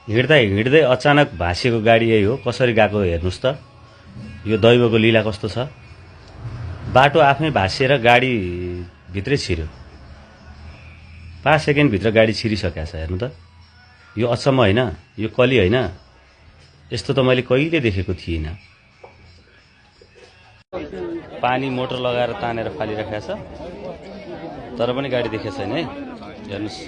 हिँड्दा हिँड्दै अचानक भाँसिएको गाडी यही हो। कसरी गएको हेर्नुहोस् त। यो दैवको लीला कस्तो छ। बाटो आफै भाँसिएर गाडी भित्रै छिर्यो। 5 सेकेन्डभित्र गाडी छिरिसकेको छ। हेर्नु त, यो अचम्म होइन, यो कली होइन। यस्तो त मैले कहिले देखेको थिइनँ। पानी मोटर लगाएर तानेर फालिराखेको छ, तर पनि गाडी देखेको छैन है। हेर्नुहोस्,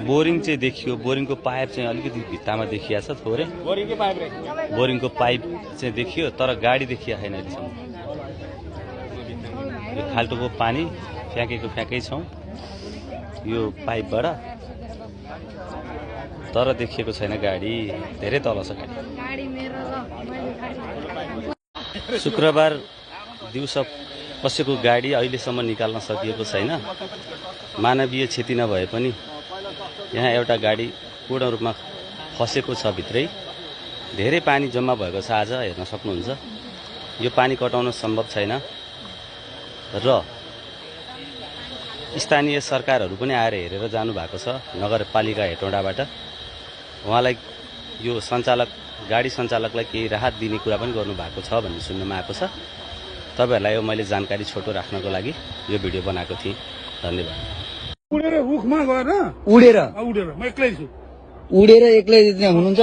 बोरिङ चाहिँ देखियो। बोरिङको पाइप चाहिँ अलिकति भित्तामा देखिया छ थोरै। बोरिङको पाइप चाहिँ देखियो, तर गाडी देखिया छैन अहिलेसम्म। यो खाल्टोको पानी फ्याँकै छौँ यो पाइपबाट, तर देखिएको छैन गाडी। धेरै तल छ गाडी। शुक्रबार दिउँसो कसैको गाडी अहिलेसम्म निकाल्न सकिएको छैन। मानवीय क्षति नभए पनि यहाँ एउटा गाडी पूर्ण रूपमा फसेको छ भित्रै। धेरै पानी जम्मा भएको छ आज, हेर्न सक्नुहुन्छ। यो पानी कटाउन सम्भव छैन र स्थानीय सरकारहरू पनि आएर हेरेर जानुभएको छ। नगरपालिका हेटौँडाबाट उहाँलाई यो गाडी सञ्चालकलाई केही राहत दिने कुरा पनि गर्नुभएको छ भन्ने सुन्नमा आएको छ। तपाईहरुलाई यो मैले जानकारी छोटो राख्नको लागि यो भिडियो बनाएको थिएँ। धन्यवाद। उडेर रुखमा गएर उडेर म एक्लै छु। उडेर एक्लै त्यहाँ हुनुहुन्छ?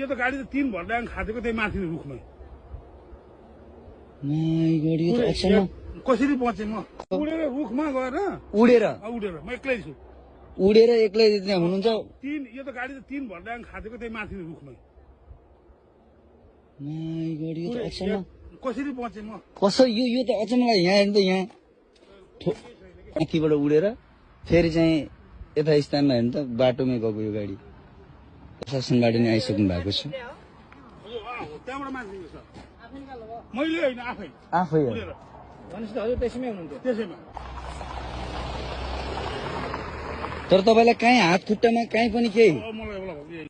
यो त गाडी त 3 भर्दाङ खादेको त्यही माथि रुखमै। माइ गॉड, यो त अचम्म। कसरी बचे म? उडेर रुखमा गएर उडेर म एक्लै छु। उडेर एक्लै त्यहाँ हुनुहुन्छ? यो त गाडी त 3 भर्दाङ खादेको त्यही माथि रुखमै। माइ गॉड, यो त अचम्म। कसरी बचे म? यो त अचम्म लाग्यो। यहाँ हेर्नु त, यहाँ माथिबाट उडेर फेरि चाहिँ यथा स्थानमा हेर्नु त बाटोमै गएको यो गाडी। प्रशासनबाट नै आइसक्नु भएको छ। त्यहाँबाट माथि छ। मैले हैन, आफै हो। भनेपछि हजुर त्यसैमै हुनुहुन्थ्यो? त्यसैमा। तर तपाईलाई कहीँ हात खुट्टामा कहीँ पनि केही? मलाई